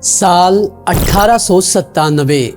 साल 1897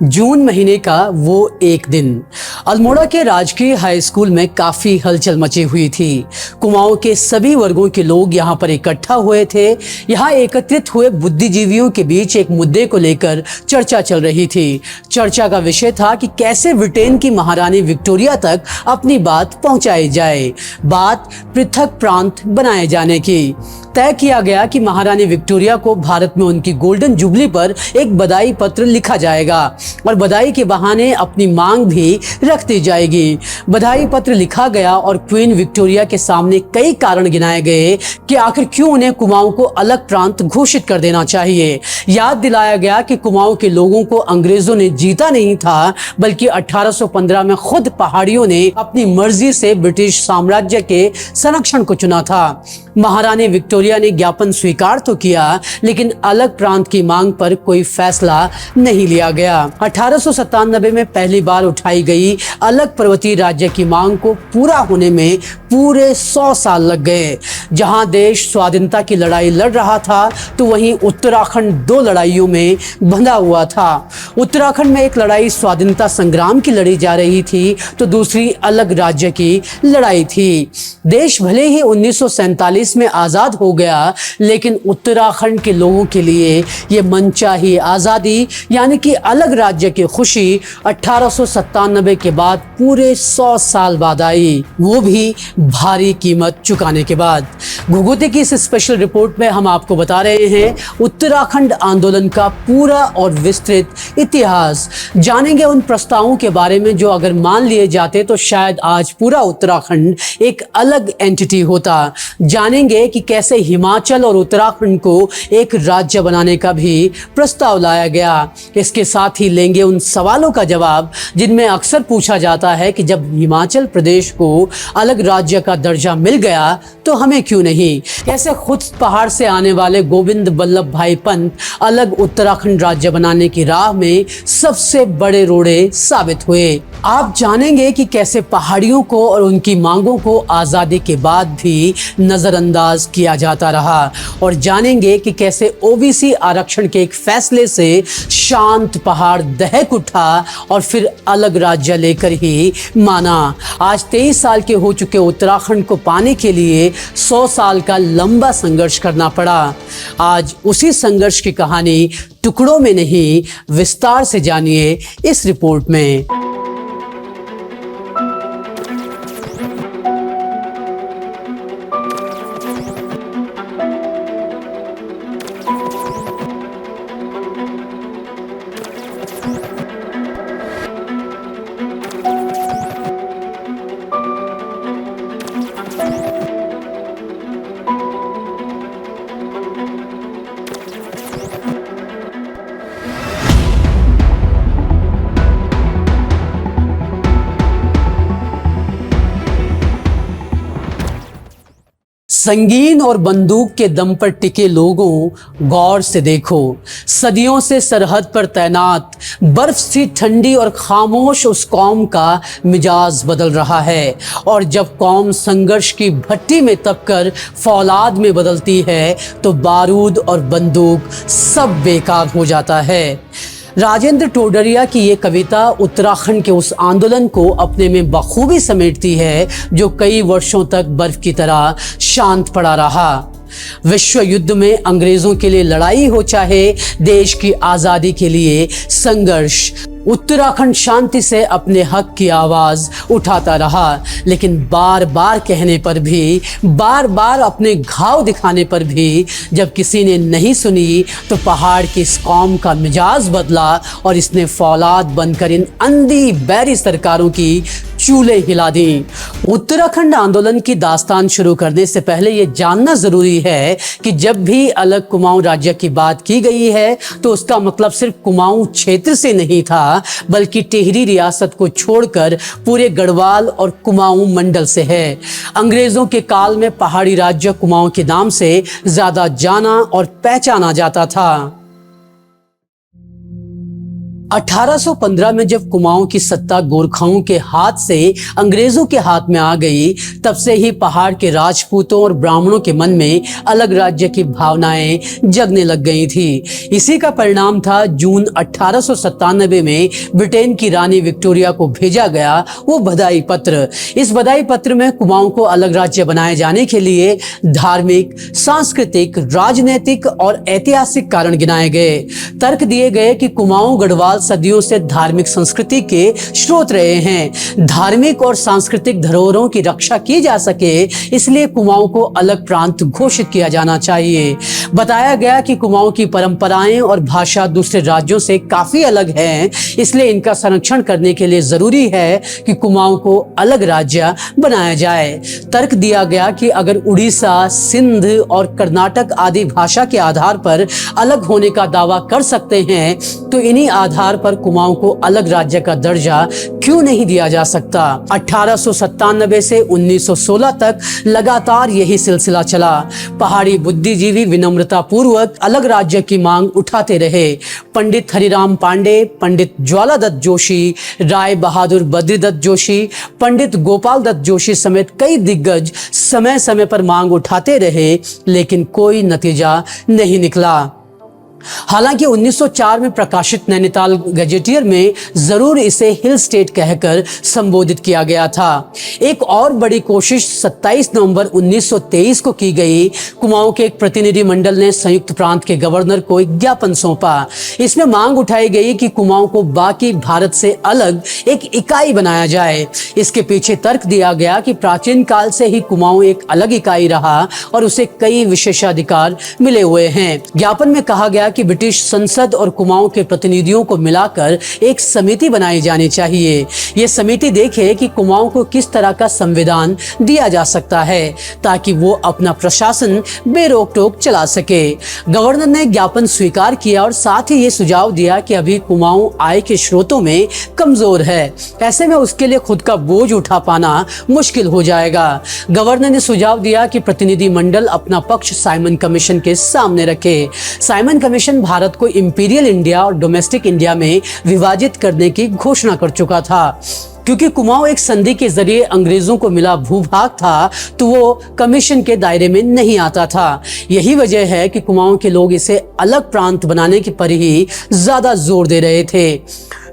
जून महीने का वो एक दिन अल्मोड़ा के राजकीय हाई स्कूल में काफी हलचल मची हुई थी। कुमाऊं के सभी वर्गों के लोग यहाँ पर इकट्ठा हुए थे। यहाँ एकत्रित हुए बुद्धिजीवियों के बीच एक मुद्दे को लेकर चर्चा चल रही थी। चर्चा का विषय था कि कैसे ब्रिटेन की महारानी विक्टोरिया तक अपनी बात पहुंचाई जाए। बात पृथक प्रांत बनाए जाने की। तय किया गया कि महारानी विक्टोरिया को भारत में उनकी गोल्डन जुबली पर एक बधाई पत्र लिखा जाएगा और बधाई के बहाने अपनी मांग भी रख दी जाएगी। बधाई पत्र लिखा गया और क्वीन विक्टोरिया के सामने कई कारण गिनाए गए कि आखिर क्यों उन्हें कुमाऊं को अलग प्रांत घोषित कर देना चाहिए। याद दिलाया गया कि कुमाऊं के लोगों को अंग्रेजों ने जीता नहीं था, बल्कि 1815 में खुद पहाड़ियों ने अपनी मर्जी से ब्रिटिश साम्राज्य के संरक्षण को चुना था। महारानी विक्टोरिया ने ज्ञापन स्वीकार तो किया, लेकिन अलग प्रांत की मांग पर कोई फैसला नहीं लिया गया। 1897 में पहली बार उठाई गई अलग पर्वतीय राज्य की मांग को पूरा होने में पूरे 100 साल लग गए। जहां देश स्वाधीनता की लड़ाई लड़ रहा था, तो वहीं उत्तराखंड दो लड़ाइयों में बंधा हुआ था। उत्तराखंड में एक लड़ाई स्वाधीनता संग्राम की लड़ी जा रही थी, तो दूसरी अलग राज्य की लड़ाई थी। देश भले ही 1947 में आजाद हो गया, लेकिन उत्तराखंड के लोगों के लिए ये मनचाही आजादी यानी कि अलग राज्य की खुशी 1897 के बाद पूरे 100 साल बाद आई, वो भी भारी कीमत चुकाने के बाद। घुघुती की इस स्पेशल रिपोर्ट में हम आपको बता रहे हैं उत्तराखंड आंदोलन का पूरा और विस्तृत इतिहास। जानेंगे उन प्रस्तावों के बारे में जो अगर मान लिए जाते तो शायद आज पूरा उत्तराखंड एक अलग एंटिटी होता। जानेंगे कि कैसे हिमाचल और उत्तराखंड को एक राज्य बनाने का भी प्रस्ताव लाया गया। इसके साथ ही लेंगे उन सवालों का जवाब जिनमें अक्सर पूछा जाता है कि जब हिमाचल प्रदेश को अलग राज्य का दर्जा मिल गया तो हमें क्यों नहीं। कैसे खुद पहाड़ से आने वाले गोविंद बल्लभ भाई पंत अलग उत्तराखंड राज्य बनाने की राह में सबसे बड़े रोड़े साबित हुए। आप जानेंगे कि कैसे पहाड़ियों को और उनकी मांगों को आजादी के बाद भी नजरअंदाज किया जाता रहा, और जानेंगे कि कैसे ओबीसी आरक्षण के एक फैसले से शांत पहाड़ दहक उठा और फिर अलग राज्य लेकर ही माना। आज 23 साल के हो चुके उत्तराखंड को पाने के लिए 100 साल का लंबा संघर्ष करना पड़ा। आज उसी संघर्ष की कहानी टुकड़ों में नहीं, विस्तार से जानिए इस रिपोर्ट में। संगीन और बंदूक के दम पर टिके लोगों, गौर से देखो। सदियों से सरहद पर तैनात बर्फ सी ठंडी और खामोश उस कौम का मिजाज बदल रहा है। और जब कौम संघर्ष की भट्टी में तपकर फौलाद में बदलती है, तो बारूद और बंदूक सब बेकार हो जाता है। राजेंद्र टोडरिया की ये कविता उत्तराखंड के उस आंदोलन को अपने में बखूबी समेटती है जो कई वर्षों तक बर्फ की तरह शांत पड़ा रहा। विश्व युद्ध में अंग्रेजों के लिए लड़ाई हो, चाहे देश की आजादी के लिए संघर्ष, उत्तराखंड शांति से अपने हक की आवाज उठाता रहा। लेकिन बार बार कहने पर भी, बार बार अपने घाव दिखाने पर भी जब किसी ने नहीं सुनी, तो पहाड़ की इस कौम का मिजाज बदला और इसने फौलाद बनकर इन अंधी बैरी सरकारों की चूल्हे हिला दी। उत्तराखंड आंदोलन की दास्तान शुरू करने से पहले ये जानना जरूरी है कि जब भी अलग कुमाऊं राज्य की बात की गई है, तो उसका मतलब सिर्फ कुमाऊं क्षेत्र से नहीं था, बल्कि टिहरी रियासत को छोड़कर पूरे गढ़वाल और कुमाऊं मंडल से है। अंग्रेजों के काल में पहाड़ी राज्य कुमाऊं के नाम से ज्यादा जाना और पहचाना जाता था। 1815 में जब कुमाऊं की सत्ता गोरखाओं के हाथ से अंग्रेजों के हाथ में आ गई, तब से ही पहाड़ के राजपूतों और ब्राह्मणों के मन में अलग राज्य की भावनाएं जगने लग गई थी। इसी का परिणाम था जून 1897 में ब्रिटेन की रानी विक्टोरिया को भेजा गया वो बधाई पत्र। इस बधाई पत्र में कुमाऊं को अलग राज्य बनाए जाने के लिए धार्मिक, सांस्कृतिक, राजनीतिक और ऐतिहासिक कारण गिनाए गए। तर्क दिए गए कि कुमाऊं गढ़वाल सदियों से धार्मिक संस्कृति के स्रोत रहे हैं। धार्मिक और सांस्कृतिक धरोहरों की रक्षा की जा सके, इसलिए कुमाऊं को अलग प्रांत घोषित किया जाना चाहिए। बताया गया कि कुमाऊं की परंपराएं और भाषा दूसरे राज्यों से काफी अलग हैं, इसलिए इनका संरक्षण करने के लिए जरूरी है कि कुमाऊं को अलग राज्य बनाया जाए। तर्क दिया गया कि अगर उड़ीसा, सिंध और कर्नाटक आदि भाषा के आधार पर अलग होने का दावा कर सकते हैं, तो इन्हीं आधार पर कुमाऊं को अलग राज्य का दर्जा क्यों नहीं दिया जा सकता। 1897 से 1916 तक लगातार यही सिलसिला चला। पहाड़ी बुद्धिजीवी विनम्रता पूर्वक अलग राज्य की मांग उठाते रहे। पंडित हरिराम पांडे, पंडित ज्वाला दत्त जोशी, राय बहादुर बद्रीदत्त जोशी, पंडित गोपाल दत्त जोशी समेत कई दिग्गज समय समय पर मांग उठाते रहे, लेकिन कोई नतीजा नहीं निकला। हालांकि 1904 में प्रकाशित नैनीताल गजेटियर में जरूर इसे हिल स्टेट कहकर संबोधित किया गया था। एक और बड़ी कोशिश 27 नवंबर 1923 को की गई। कुमाऊं के एक प्रतिनिधि मंडल ने संयुक्त प्रांत के गवर्नर को एक ज्ञापन सौंपा। इसमें मांग उठाई गई कि कुमाऊं को बाकी भारत से अलग एक इकाई बनाया जाए। इसके पीछे तर्क दिया गया कि प्राचीन काल से ही कुमाऊं एक अलग इकाई रहा और उसे कई विशेषाधिकार मिले हुए हैं। ज्ञापन में कहा गया कि ब्रिटिश संसद और कुमाऊं के प्रतिनिधियों को मिलाकर एक समिति बनाई जानी चाहिए। ये समिति देखे कि कुमाऊं को किस तरह का संविधान दिया जा सकता है, ताकि वो अपना प्रशासन बेरोक टोक चला सके। गवर्नर ने ज्ञापन स्वीकार किया और साथ ही ये सुझाव दिया कि अभी कुमाऊं आय के स्रोतों में कमजोर है, ऐसे में उसके लिए खुद का बोझ उठा पाना मुश्किल हो जाएगा। गवर्नर ने सुझाव दिया कि प्रतिनिधि मंडल अपना पक्ष साइमन कमीशन के सामने रखे। साइमन कमीशन भारत को इंपीरियल इंडिया और डोमेस्टिक इंडिया में विभाजित करने की घोषणा कर चुका था। क्योंकि कुमाऊं एक संधि के जरिए अंग्रेजों को मिला भूभाग था, तो वो कमीशन के दायरे में नहीं आता था। यही वजह है कि कुमाऊं के लोग इसे अलग प्रांत बनाने की पर ही ज्यादा जोर दे रहे थे।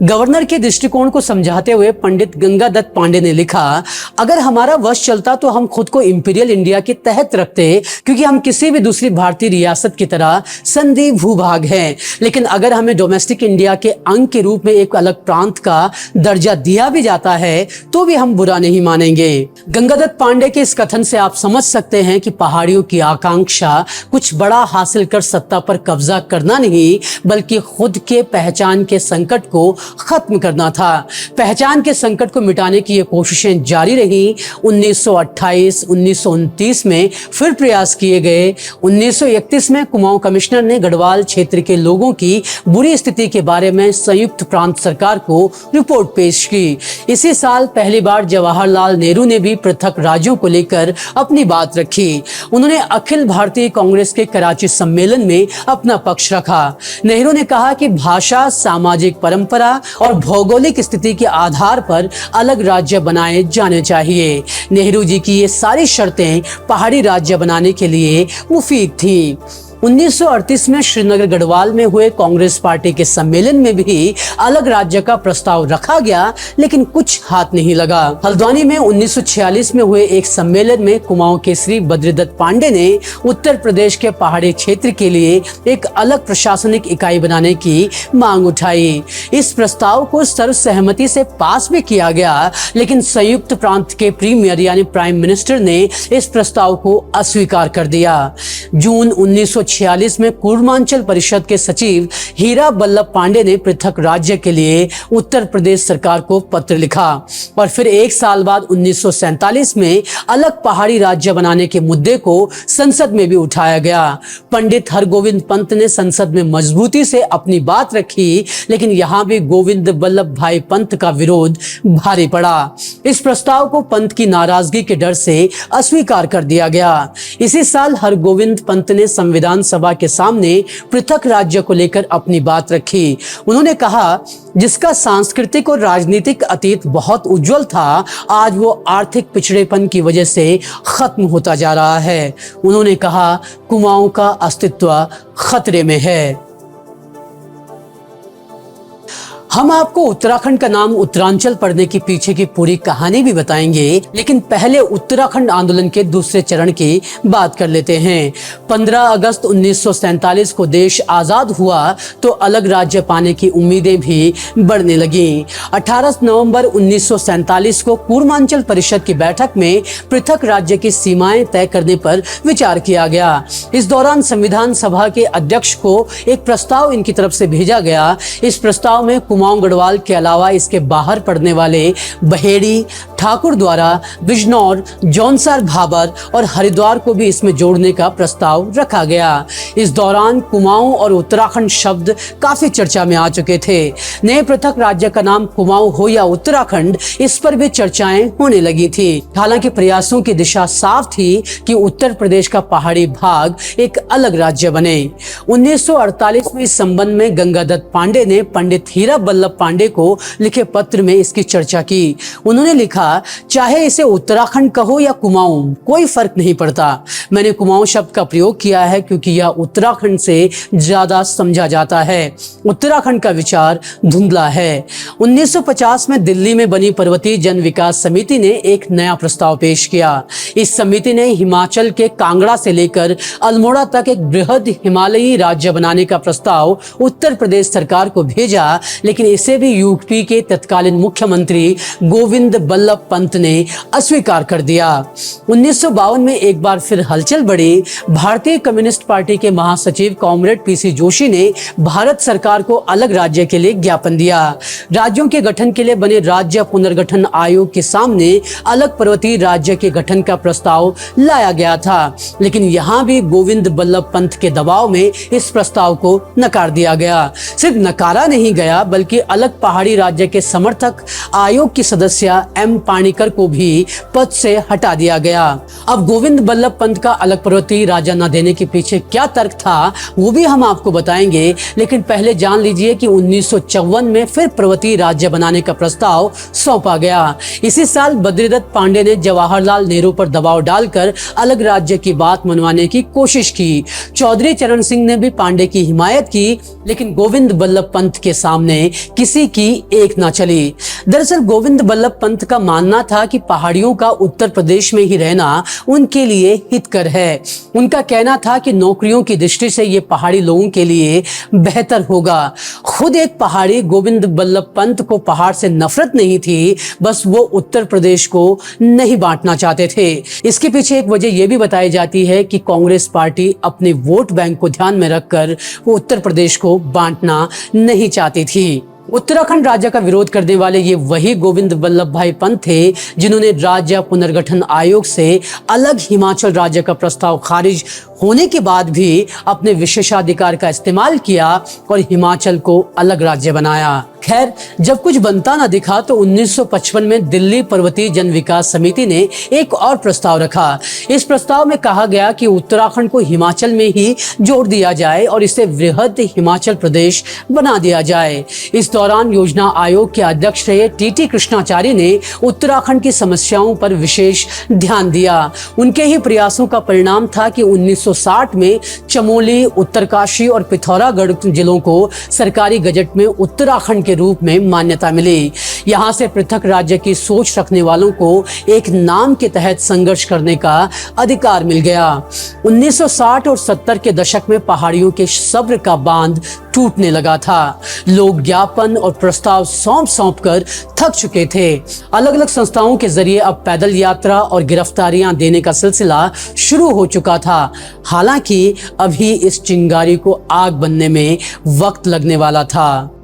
गवर्नर के दृष्टिकोण को समझाते हुए पंडित गंगादत्त पांडे ने लिखा, अगर हमारा वश चलता तो हम खुद को इंपीरियल इंडिया के तहत रखते, क्योंकि हम किसी भी दूसरी भारतीय रियासत की तरह संधि भूभाग हैं। लेकिन अगर हमें डोमेस्टिक इंडिया के अंग के रूप में एक अलग प्रांत का दर्जा दिया भी जाता है, तो भी हम बुरा नहीं मानेंगे। गंगादत्त पांडे के इस कथन से आप समझ सकते हैं कि पहाड़ियों की आकांक्षा कुछ बड़ा हासिल कर सत्ता पर कब्जा करना नहीं, बल्कि खुद के पहचान के संकट को खत्म करना था। पहचान के संकट को मिटाने की ये कोशिशें जारी रही। 1928, 1929 में फिर प्रयास किए गए। 1931 में कुमाऊं कमिश्नर ने गढ़वाल क्षेत्र के लोगों की बुरी स्थिति के बारे में संयुक्त प्रांत सरकार को रिपोर्ट पेश की। इसी साल पहली बार जवाहरलाल नेहरू ने भी पृथक राज्यों को लेकर अपनी बात रखी। उन्होंने अखिल भारतीय कांग्रेस के कराची सम्मेलन में अपना पक्ष रखा। नेहरू ने कहा कि भाषा, सामाजिक परंपरा और भौगोलिक स्थिति के आधार पर अलग राज्य बनाए जाने चाहिए। नेहरू जी की ये सारी शर्तें पहाड़ी राज्य बनाने के लिए मुफीद थी। 1938 में श्रीनगर गढ़वाल में हुए कांग्रेस पार्टी के सम्मेलन में भी अलग राज्य का प्रस्ताव रखा गया, लेकिन कुछ हाथ नहीं लगा। हल्द्वानी में 1946 में हुए एक सम्मेलन में कुमाऊं के श्री बद्रीदत्त पांडे ने उत्तर प्रदेश के पहाड़ी क्षेत्र के लिए एक अलग प्रशासनिक इकाई बनाने की मांग उठाई। इस प्रस्ताव को सर्वसहमति से पास भी किया गया, लेकिन संयुक्त प्रांत के प्रीमियर यानी प्राइम मिनिस्टर ने इस प्रस्ताव को अस्वीकार कर दिया। जून 1946 में पूर्वांचल परिषद के सचिव हीरा बल्लभ पांडे ने पृथक राज्य के लिए उत्तर प्रदेश सरकार को पत्र लिखा और फिर एक साल बाद 1947 में अलग पहाड़ी राज्य बनाने के मुद्दे को संसद में भी उठाया गया। पंडित हरगोविंद पंत ने संसद में मजबूती से अपनी बात रखी, लेकिन यहाँ भी गोविंद बल्लभ भाई पंत का विरोध भारी पड़ा। इस प्रस्ताव को पंत की नाराजगी के डर से अस्वीकार कर दिया गया। इसी साल हरगोविंद पंत ने संविधान संविधान सभा के सामने पृथक राज्य को लेकर अपनी बात रखी। उन्होंने कहा, जिसका सांस्कृतिक और राजनीतिक अतीत बहुत उज्जवल था, आज वो आर्थिक पिछड़ेपन की वजह से खत्म होता जा रहा है। उन्होंने कहा, कुमाऊं का अस्तित्व खतरे में है। हम आपको उत्तराखंड का नाम उत्तरांचल पड़ने के पीछे की पूरी कहानी भी बताएंगे, लेकिन पहले उत्तराखंड आंदोलन के दूसरे चरण की बात कर लेते हैं। 15 अगस्त 1947 को देश आजाद हुआ तो अलग राज्य पाने की उम्मीदें भी बढ़ने लगी। 18 नवंबर 1947 को पूर्वांचल परिषद की बैठक में पृथक राज्य की सीमाएं तय करने पर विचार किया गया। इस दौरान संविधान सभा के अध्यक्ष को एक प्रस्ताव इनकी तरफ से भेजा गया। इस प्रस्ताव में कुमाऊं गढ़वाल के अलावा इसके बाहर पड़ने वाले बहेड़ी, ठाकुर द्वारा, बिजनौर, जौनसार, भाबर और हरिद्वार को भी इसमें जोड़ने का प्रस्ताव रखा गया। इस दौरान कुमाऊं और उत्तराखंड शब्द काफी चर्चा में आ चुके थे। नए पृथक राज्य का नाम कुमाऊं हो या उत्तराखंड, इस पर भी चर्चाएं होने लगी थी। हालांकि प्रयासों की दिशा साफ थी कि उत्तर प्रदेश का पहाड़ी भाग एक अलग राज्य बने। 1948 में इस संबंध में गंगादत्त पांडे ने पंडित हीरा वल्लभ पांडे को लिखे पत्र में इसकी चर्चा की। उन्होंने लिखा, चाहे इसे उत्तराखंड कहो या कुमाऊं, कोई फर्क नहीं पड़ता। मैंने कुमाऊं शब्द का प्रयोग किया है क्योंकि यह उत्तराखंड से ज्यादा समझा जाता है। उत्तराखंड का विचार धुंधला है। 1950 में दिल्ली में बनी पर्वतीय जन विकास समिति ने एक नया प्रस्ताव पेश किया। इस समिति ने हिमाचल के कांगड़ा से लेकर अल्मोड़ा तक एक बृहद हिमालयी राज्य बनाने का प्रस्ताव उत्तर प्रदेश सरकार को भेजा, लेकिन इसे भी यूपी के तत्कालीन मुख्यमंत्री गोविंद बल्लभ पंत ने अस्वीकार कर दिया। 1952 में एक बार फिर हलचल बढ़ी। भारतीय कम्युनिस्ट पार्टी के महासचिव कॉमरेड पीसी जोशी ने भारत सरकार को अलग राज्य के लिए ज्ञापन दिया। राज्यों के गठन के लिए बने राज्य पुनर्गठन आयोग के सामने अलग पर्वतीय राज्य के गठन का प्रस्ताव लाया गया था, लेकिन यहाँ भी गोविंद बल्लभ पंत के दबाव में इस प्रस्ताव को नकार दिया गया। सिर्फ नकारा नहीं गया, बल्कि अलग पहाड़ी राज्य के समर्थक आयोग की सदस्य एम पाणिकर को भी पद से हटा दिया गया। अब गोविंद बल्लभ पंत का अलग पर्वतीय राज्य न देने के पीछे क्या तर्क था, वो भी हम आपको बताएंगे, लेकिन पहले जान लीजिए कि 1954 में फिर पर्वतीय राज्य बनाने का प्रस्ताव सौंपा गया। इसी साल बद्रीदत्त पांडे ने जवाहरलाल नेहरू पर दबाव डालकर अलग राज्य की बात मनवाने की कोशिश की। चौधरी चरण सिंह ने भी पांडे की हिमायत की, लेकिन गोविंद बल्लभ पंत के सामने किसी की एक ना चली। दरअसल गोविंद बल्लभ पंत का मानना था कि पहाड़ियों का उत्तर प्रदेश में ही रहना उनके लिए हितकर है। उनका कहना था कि नौकरियों की दृष्टि से ये पहाड़ी लोगों के लिए बेहतर होगा। खुद एक पहाड़ी गोविंद बल्लभ पंत को पहाड़ से नफरत नहीं थी, बस वो उत्तर प्रदेश को नहीं बांटना चाहते थे। इसके पीछे एक वजह यह भी बताई जाती है कि कांग्रेस पार्टी अपने वोट बैंक को ध्यान में रखकर वो उत्तर प्रदेश को बांटना नहीं चाहती थी। उत्तराखंड राज्य का विरोध करने वाले ये वही गोविंद बल्लभ भाई पंत थे जिन्होंने राज्य पुनर्गठन आयोग से अलग हिमाचल राज्य का प्रस्ताव खारिज होने के बाद भी अपने विशेषाधिकार का इस्तेमाल किया और हिमाचल को अलग राज्य बनाया। खैर, जब कुछ बनता ना दिखा तो 1955 में दिल्ली पर्वतीय जन विकास समिति ने एक और प्रस्ताव रखा। इस प्रस्ताव में कहा गया कि उत्तराखंड को हिमाचल में ही जोड़ दिया जाए और इसे वृहद हिमाचल प्रदेश बना दिया जाए। इस दौरान योजना आयोग के अध्यक्ष रहे टीटी कृष्णाचार्य ने उत्तराखंड की समस्याओं पर विशेष ध्यान दिया। उनके ही प्रयासों का परिणाम था कि 1960 में चमोली, उत्तरकाशी और पिथौरागढ़ जिलों को सरकारी गजट में उत्तराखंड के रूप में मान्यता मिली। यहाँ से पृथक राज्य की सोच रखने वालों को एक नाम के तहत संघर्ष करने का अधिकार मिल गया। 1960 और 70 के दशक में पहाड़ियों के सब्र का बांध टूटने लगा था। लोग ज्ञापन और प्रस्ताव सौंप कर थक चुके थे। अलग अलग संस्थाओं के जरिए अब पैदल यात्रा और गिरफ्तारियां देने का सिलसिला शुरू हो चुका था। हालांकि अभी इस चिंगारी को आग बनने में वक्त लगने वाला था।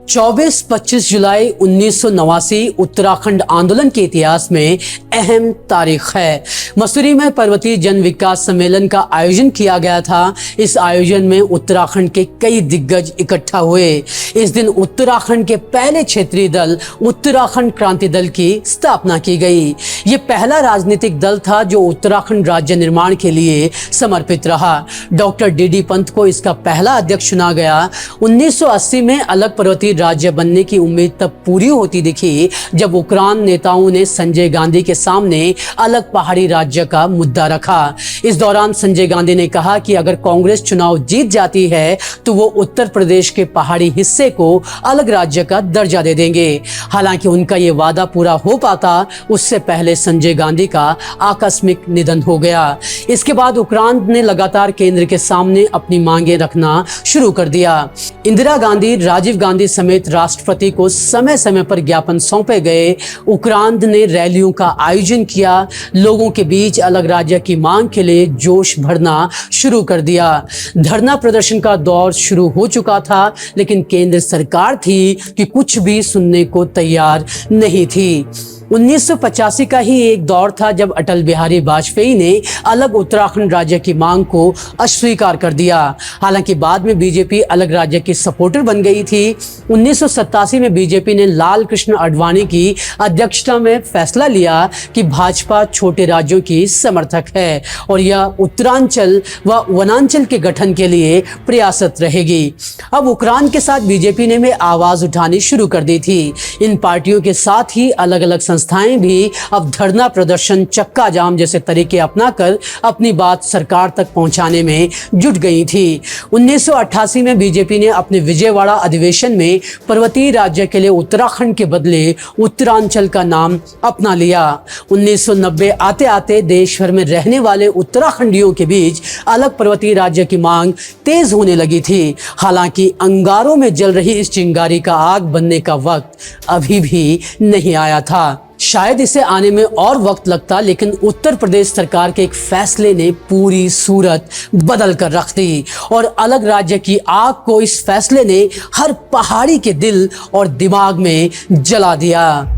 24-25 जुलाई 1989 उत्तराखंड आंदोलन के इतिहास में अहम तारीख है। मसूरी में पर्वतीय जन विकास सम्मेलन का आयोजन किया गया था। इस आयोजन में उत्तराखंड के कई दिग्गज इकट्ठा हुए। इस दिन उत्तराखंड के पहले क्षेत्रीय दल उत्तराखंड क्रांति दल की स्थापना की गई। ये पहला राजनीतिक दल था जो उत्तराखंड राज्य निर्माण के लिए समर्पित रहा। डॉक्टर डी पंत को इसका पहला अध्यक्ष चुना गया। 1980 में अलग पर्वतीय राज्य बनने की उम्मीद तब पूरी होती दिखी जब उक्रांद नेताओं ने संजय गांधी के सामने अलग पहाड़ी राज्य का मुद्दा रखा। इस दौरान संजय गांधी ने कहा कि अगर कांग्रेस चुनाव जीत जाती है तो वो उत्तर प्रदेश के पहाड़ी हिस्से को अलग राज्य का दर्जा दे देंगे। हालांकि उनका ये वादा पूरा हो पाता उससे पहले संजय गांधी का आकस्मिक निधन हो गया। इसके बाद उक्रांद ने लगातार केंद्र के सामने अपनी मांगे रखना शुरू कर दिया। इंदिरा गांधी, राजीव गांधी समेत राष्ट्रपति को समय समय पर ज्ञापन सौंपे गए। उक्रांद ने रैलियों का आयोजन किया, लोगों के बीच अलग राज्य की मांग के लिए जोश भरना शुरू कर दिया। धरना प्रदर्शन का दौर शुरू हो चुका था, लेकिन केंद्र सरकार थी कि कुछ भी सुनने को तैयार नहीं थी। 1985 का ही एक दौर था जब अटल बिहारी वाजपेयी ने अलग उत्तराखंड राज्य की मांग को अस्वीकार कर दिया। हालांकि बाद में बीजेपी अलग राज्य की सपोर्टर बन गई थी। 1987 में बीजेपी ने लाल कृष्ण आडवाणी की अध्यक्षता में फैसला लिया कि भाजपा छोटे राज्यों की समर्थक है और यह उत्तरांचल व वनांचल के गठन के लिए प्रयासरत रहेगी। अब उक्रांद के साथ बीजेपी ने भी आवाज उठानी शुरू कर दी थी। इन पार्टियों के साथ ही अलग अलग संस्थाएं भी अब धरना प्रदर्शन, चक्का जाम जैसे तरीके अपनाकर अपनी बात सरकार तक पहुंचाने में जुट गई थी। 1988 में बीजेपी ने अपने विजयवाड़ा अधिवेशन में पर्वतीय राज्य के लिए उत्तराखंड के बदले उत्तरांचल का नाम अपना लिया। 1990 आते आते देश भर में रहने वाले उत्तराखंडियों के बीच अलग पर्वतीय राज्य की मांग तेज होने लगी थी। हालांकि अंगारों में जल रही इस चिंगारी का आग बनने का वक्त अभी भी नहीं आया था। शायद इसे आने में और वक्त लगता, लेकिन उत्तर प्रदेश सरकार के एक फैसले ने पूरी सूरत बदल कर रख दी और अलग राज्य की आग को इस फैसले ने हर पहाड़ी के दिल और दिमाग में जला दिया।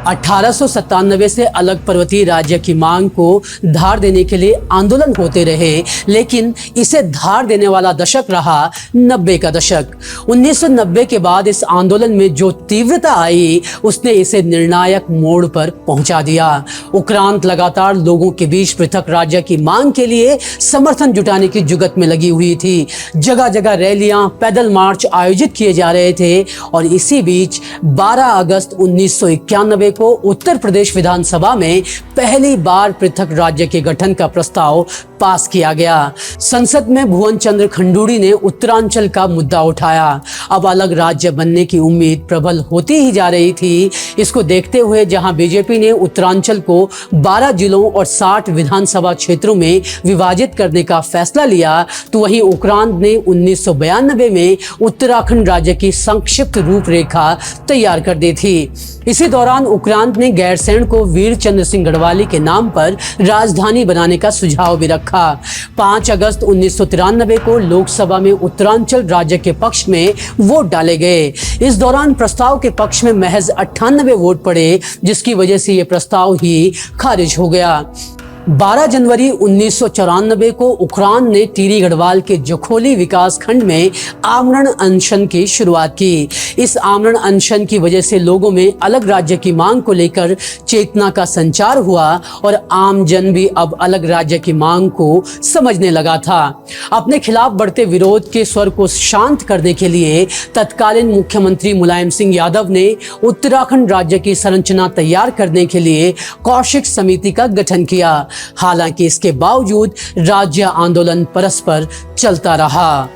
1897 से अलग पर्वतीय राज्य की मांग को धार देने के लिए आंदोलन होते रहे, लेकिन इसे धार देने वाला दशक रहा 90 का दशक। 1990 के बाद इस आंदोलन में जो तीव्रता आई उसने इसे निर्णायक मोड़ पर पहुंचा दिया। उक्रांद लगातार लोगों के बीच पृथक राज्य की मांग के लिए समर्थन जुटाने की जुगत में लगी हुई थी। जगह जगह रैलियां, पैदल मार्च आयोजित किए जा रहे थे और इसी बीच 12 अगस्त 1991 को उत्तर प्रदेश विधानसभा में पहली बार पृथक राज्य के गठन का प्रस्ताव पास किया गया। संसद में भुवन चंद्र खंडूड़ी ने उत्तरांचल का मुद्दा उठाया। अब अलग राज्य बनने की उम्मीद प्रबल होती ही जा रही थी। इसको देखते हुए जहां बीजेपी ने उत्तरांचल को 12 जिलों और 60 विधानसभा क्षेत्रों में विभाजित करने का फैसला लिया, तो वहीं उक्रांद ने 1992 में उत्तराखंड राज्य की संक्षिप्त रूपरेखा तैयार कर दी थी। इसी दौरान उक्रांद ने गैरसैंण को वीर चंद्र सिंह गढ़वाली के नाम पर राजधानी बनाने का सुझाव भी रखा। 5 अगस्त 1993 को लोकसभा में उत्तरांचल राज्य के पक्ष में वोट डाले गए। इस दौरान प्रस्ताव के पक्ष में महज 98 वोट पड़े, जिसकी वजह से यह प्रस्ताव ही खारिज हो गया। 12 जनवरी 1994 को उक्रांद ने टिहरी गढ़वाल के जखोली विकास खंड में आमरण अनशन की शुरुआत की। इस आमरण अनशन की वजह से लोगों में अलग राज्य की मांग को लेकर चेतना का संचार हुआ और आम जन भी अब अलग राज्य की मांग को समझने लगा था। अपने खिलाफ बढ़ते विरोध के स्वर को शांत करने के लिए तत्कालीन मुख्यमंत्री मुलायम सिंह यादव ने उत्तराखंड राज्य की संरचना तैयार करने के लिए कौशिक समिति का गठन किया। हालांकि इसके बावजूद राज्य आंदोलन परस्पर चलता रहा।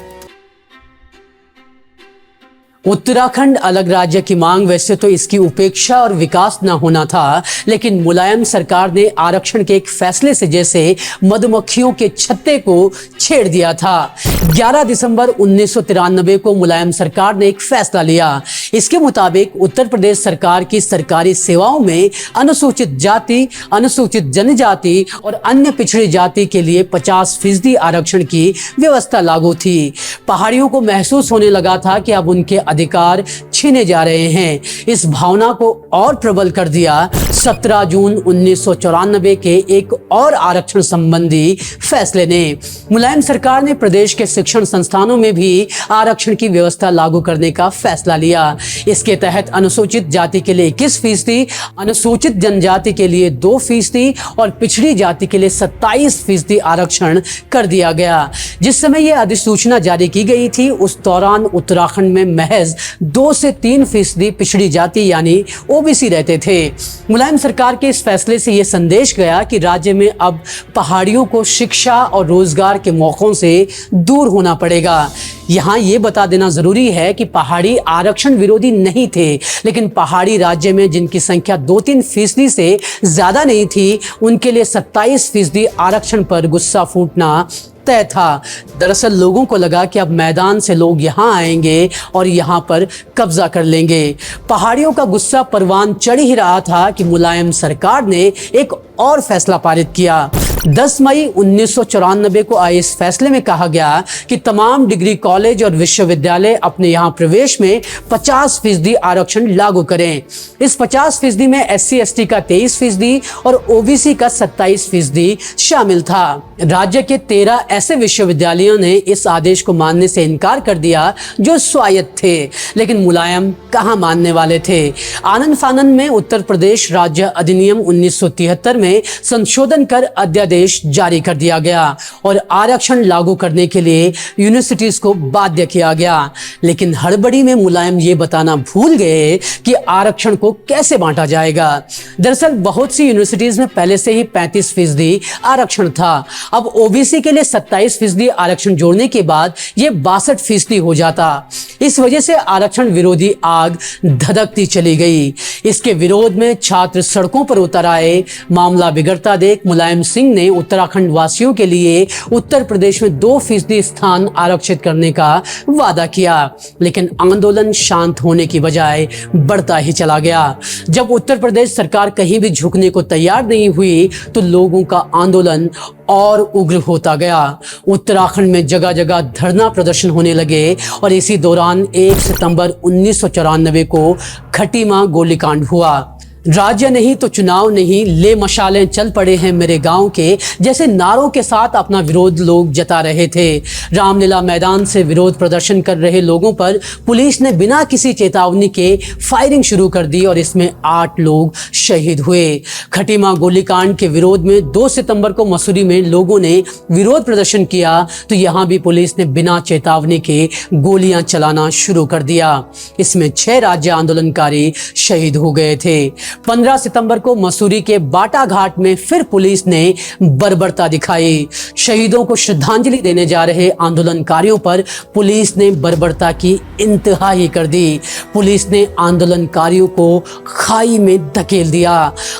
उत्तराखंड अलग राज्य की मांग वैसे तो इसकी उपेक्षा और विकास न होना था, लेकिन मुलायम सरकार ने आरक्षण के एक फैसले से जैसे मधुमक्खियों के छत्ते को छेड़ दिया था। 11 दिसंबर 1993 को मुलायम सरकार ने एक फैसला लिया। इसके मुताबिक उत्तर प्रदेश सरकार की सरकारी सेवाओं में अनुसूचित जाति, अनुसूचित जनजाति और अन्य पिछड़ी जाति के लिए 50% आरक्षण की व्यवस्था लागू थी। पहाड़ियों को महसूस होने लगा था कि अब उनके अधिकार छीने जा रहे हैं। इस भावना को और प्रबल कर दिया 17 जून 1994 के एक और आरक्षण संबंधी फैसले ने। मुलायम सरकार ने प्रदेश के शिक्षण संस्थानों में भी आरक्षण की व्यवस्था लागू करने का फैसला लिया। इसके तहत अनुसूचित जाति के लिए 21%, अनुसूचित जनजाति के लिए 2% और पिछड़ी जाति के लिए 27% आरक्षण कर दिया गया। जिस समय यह अधिसूचना जारी की गई थी, उस दौरान उत्तराखंड में महज 2 से 3% पिछड़ी जाति यानी ओबीसी रहते थे। मुलायम सरकार के इस फैसले से यह संदेश गया कि राज्य में अब पहाड़ियों को शिक्षा और रोजगार के मौकों से दूर होना पड़ेगा। यहाँ ये बता देना जरूरी है कि पहाड़ी आरक्षण विरोधी नहीं थे, लेकिन पहाड़ी राज्य में जिनकी संख्या 2-3% से ज्यादा नहीं थी, उनके लिए 27% आरक्षण पर गुस्सा फूटना तय था। दरअसल लोगों को लगा कि अब मैदान से लोग यहाँ आएंगे और यहाँ पर कब्जा कर लेंगे। पहाड़ियों का गुस्सा परवान चढ़ ही रहा था कि मुलायम सरकार ने एक और फैसला पारित किया। 10 मई 1994 को आए इस फैसले में कहा गया कि तमाम डिग्री कॉलेज और विश्वविद्यालय अपने यहाँ प्रवेश में 50% आरक्षण लागू करें। इस 50% में SC/ST का 23% और OBC का 27% शामिल था। राज्य के 13 ऐसे विश्वविद्यालयों ने इस आदेश को मानने से इनकार कर दिया जो स्वायत्त थे, लेकिन मुलायम कहाँ मानने वाले थे। आनन फानन में उत्तर प्रदेश राज्य अधिनियम 1973 में संशोधन कर अध्यादेश जारी कर दिया गया और आरक्षण लागू करने के लिए यूनिवर्सिटीज को बाध्य किया गया। लेकिन हड़बड़ी में मुलायम ये बताना भूल गए कि आरक्षण को कैसे बांटा जाएगा। दरअसल बहुत सी यूनिवर्सिटीज में पहले से ही 35% आरक्षण था। अब ओबीसी के लिए 27% आरक्षण जोड़ने के बाद ये 62% हो जाता। इस वजह से आरक्षण विरोधी आग धधकती चली गई। इसके विरोध में छात्र सड़कों पर उतर आए। मामला बिगड़ता देख मुलायम सिंह ने उत्तराखंड वासियों के लिए उत्तर प्रदेश में 2% स्थान आरक्षित करने का वादा किया, लेकिन आंदोलन शांत होने की बजाय बढ़ता ही चला गया। जब उत्तर प्रदेश सरकार कहीं भी झुकने को तैयार नहीं हुई, तो लोगों का आंदोलन और उग्र होता गया। उत्तराखंड में जगह जगह धरना प्रदर्शन होने लगे और इसी दौरान 1 सितंबर 1994 को खटीमा गोलीकांड हुआ। राज्य नहीं तो चुनाव नहीं, ले मशालें चल पड़े हैं मेरे गांव के जैसे नारों के साथ अपना विरोध लोग जता रहे थे। रामलीला मैदान से विरोध प्रदर्शन कर रहे लोगों पर पुलिस ने बिना किसी चेतावनी के फायरिंग शुरू कर दी और इसमें 8 लोग शहीद हुए। खटीमा गोलीकांड के विरोध में 2 सितंबर को मसूरी में लोगों ने विरोध प्रदर्शन किया, तो यहाँ भी पुलिस ने बिना चेतावनी के गोलियां चलाना शुरू कर दिया। इसमें 6 राज्य आंदोलनकारी शहीद हो गए थे। 15 सितंबर को मसूरी के बाटा घाट में फिर पुलिस ने बर्बरता दिखाई। शहीदों को श्रद्धांजलि देने जा रहे आंदोलनकारियों पर पुलिस ने बर्बरता की इंतहा ही कर दी। पुलिस ने आंदोलनकारियों को खाई में धकेल दिया।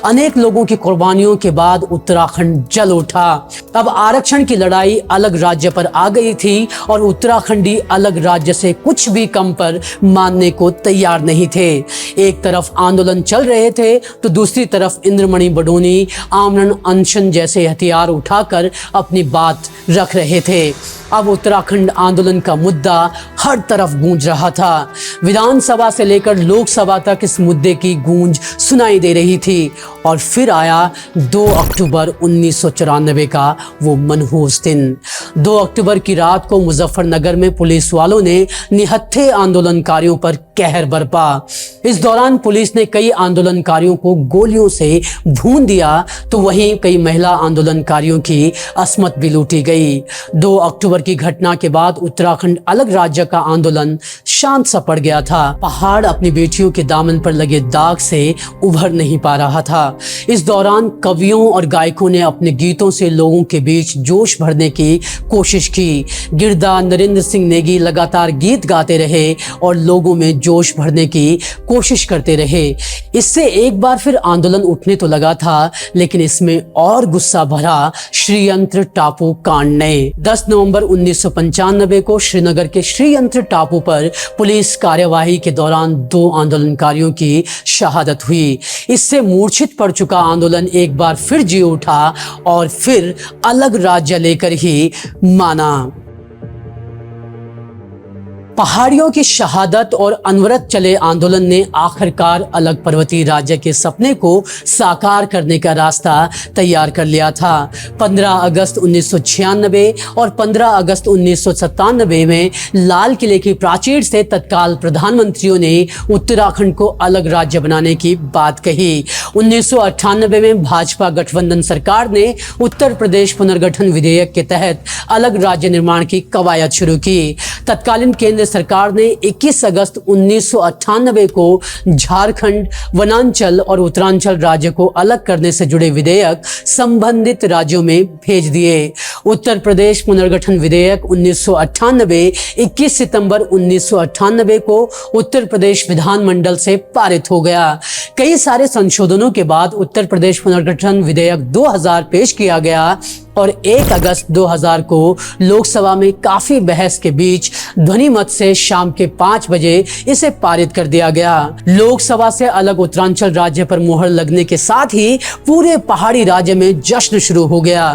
अनेक लोगों की कुर्बानियों के बाद उत्तराखंड जल उठा। अब आरक्षण की लड़ाई अलग राज्य पर आ गई थी और उत्तराखंडी अलग राज्य से कुछ भी कम पर मानने को तैयार नहीं थे। एक तरफ आंदोलन चल रहे थे, तो दूसरी तरफ इंद्रमणि बडोनी आमरण अनशन जैसे हथियार उठाकर अपनी बात रख रहे थे। अब उत्तराखंड आंदोलन का मुद्दा हर तरफ गूंज रहा था। विधानसभा से लेकर लोकसभा तक इस मुद्दे की गूंज सुनाई दे रही थी। और फिर आया 2 अक्टूबर 1994 का वो मनहूस दिन। 2 अक्टूबर की रात को मुजफ्फरनगर में पुलिस वालों ने निहत्थे आंदोलनकारियों पर कहर बरपा। इस दौरान पुलिस ने कई आंदोलनकारियों को गोलियों से भून दिया, तो वहीं कई महिला आंदोलनकारियों की अस्मत भी लूटी गई। 2 अक्टूबर की घटना के बाद उत्तराखंड अलग राज्य का आंदोलन शांत सा पड़ गया था। पहाड़ अपनी बेटियों के दामन पर लगे दाग से उभर नहीं पा रहा था। इस दौरान कवियों और गायकों ने अपने गीतों से लोगों के बीच जोश भरने की कोशिश की। गिरधा नरेंद्र सिंह नेगी लगातार गीत गाते रहे और लोगों में जोश भरने की कोशिश करते रहे। इससे एक बार फिर आंदोलन उठने तो लगा था, लेकिन इसमें और गुस्सा भरा श्रीयंत्र टापू कांड ने। 10 नवंबर 1995 को श्रीनगर के श्रीयंत्र टापू पर पुलिस कार्यवाही के दौरान 2 आंदोलनकारियों की शहादत हुई। इससे मूर्छित पड़ चुका आंदोलन एक बार फिर जी उठा और फिर अलग राज्य लेकर ही माना। पहाड़ियों की शहादत और अनवरत चले आंदोलन ने आखिरकार अलग पर्वतीय राज्य के सपने को साकार करने का रास्ता तैयार कर लिया था। 15 अगस्त 1996 और 15 अगस्त 1997 में लाल किले की प्राचीर से तत्काल प्रधानमंत्रियों ने उत्तराखंड को अलग राज्य बनाने की बात कही। 1998 में भाजपा गठबंधन सरकार ने उत्तर प्रदेश पुनर्गठन विधेयक के तहत अलग राज्य निर्माण की कवायद शुरू की। तत्कालीन केंद्र सरकार ने 21 अगस्त 1998 को झारखंड, वनांचल और उत्तरांचल राज्य को अलग करने से जुड़े विधेयक संबंधित राज्यों में भेज दिए। उत्तर प्रदेश पुनर्गठन विधेयक 1998 21 सितंबर 1998 को उत्तर प्रदेश विधानमंडल से पारित हो गया। कई सारे संशोधनों के बाद उत्तर प्रदेश पुनर्गठन विधेयक 2000 पेश किया गया और 1 अगस्त 2000 को लोकसभा में काफी बहस के बीच ध्वनि मत से शाम के 5 बजे इसे पारित कर दिया गया। लोकसभा से अलग उत्तरांचल राज्य पर मुहर लगने के साथ ही पूरे पहाड़ी राज्य में जश्न शुरू हो गया।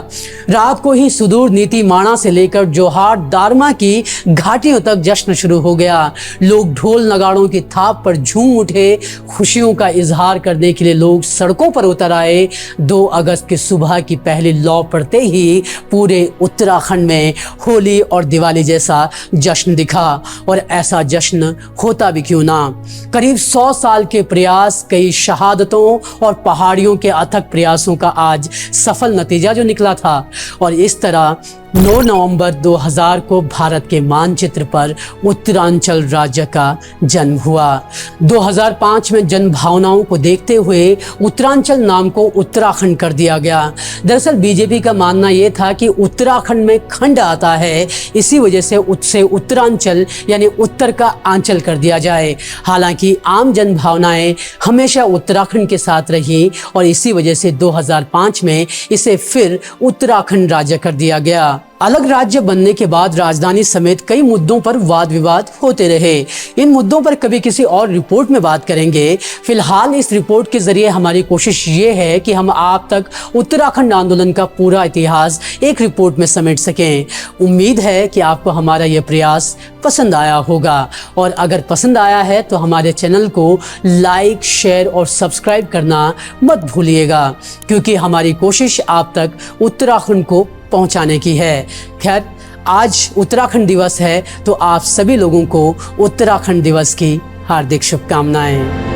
रात को ही सुदूर नीति माणा से लेकर जोहार दारमा की घाटियों तक जश्न शुरू हो गया। लोग ढोल नगाड़ों की थाप पर झूम उठे। खुशियों का इजहार करने के लिए लोग सड़कों पर उतर आए। 2 अगस्त की सुबह की पहली लौ पड़ते ही पूरे उत्तराखंड में होली और दिवाली जैसा जश्न दिखा। और ऐसा जश्न होता भी क्यों ना। करीब 100 साल के प्रयास, कई शहादतों और पहाड़ियों के अथक प्रयासों का आज सफल नतीजा जो निकला था। और इस तरह 9 नवंबर 2000 को भारत के मानचित्र पर उत्तरांचल राज्य का जन्म हुआ। 2005 में जन भावनाओं को देखते हुए उत्तरांचल नाम को उत्तराखंड कर दिया गया। दरअसल बीजेपी का मानना यह था कि उत्तराखंड में खंड आता है, इसी वजह से उससे उत्तरांचल यानी उत्तर का आंचल कर दिया जाए। हालांकि आम जन भावनाएं हमेशा उत्तराखंड के साथ रही और इसी वजह से 2005 में इसे फिर उत्तराखंड राज्य कर दिया गया। अलग राज्य बनने के बाद राजधानी समेत कई मुद्दों पर वाद विवाद होते रहे। इन मुद्दों पर कभी किसी और रिपोर्ट में बात करेंगे। फिलहाल इस रिपोर्ट के जरिए हमारी कोशिश ये है कि हम आप तक उत्तराखंड आंदोलन का पूरा इतिहास एक रिपोर्ट में समेट सकें। उम्मीद है कि आपको हमारा यह प्रयास पसंद आया होगा और अगर पसंद आया है तो हमारे चैनल को लाइक, शेयर और सब्सक्राइब करना मत भूलिएगा, क्योंकि हमारी कोशिश आप तक उत्तराखंड को पहुंचाने की है। खैर, आज उत्तराखंड दिवस है तो आप सभी लोगों को उत्तराखंड दिवस की हार्दिक शुभकामनाएं।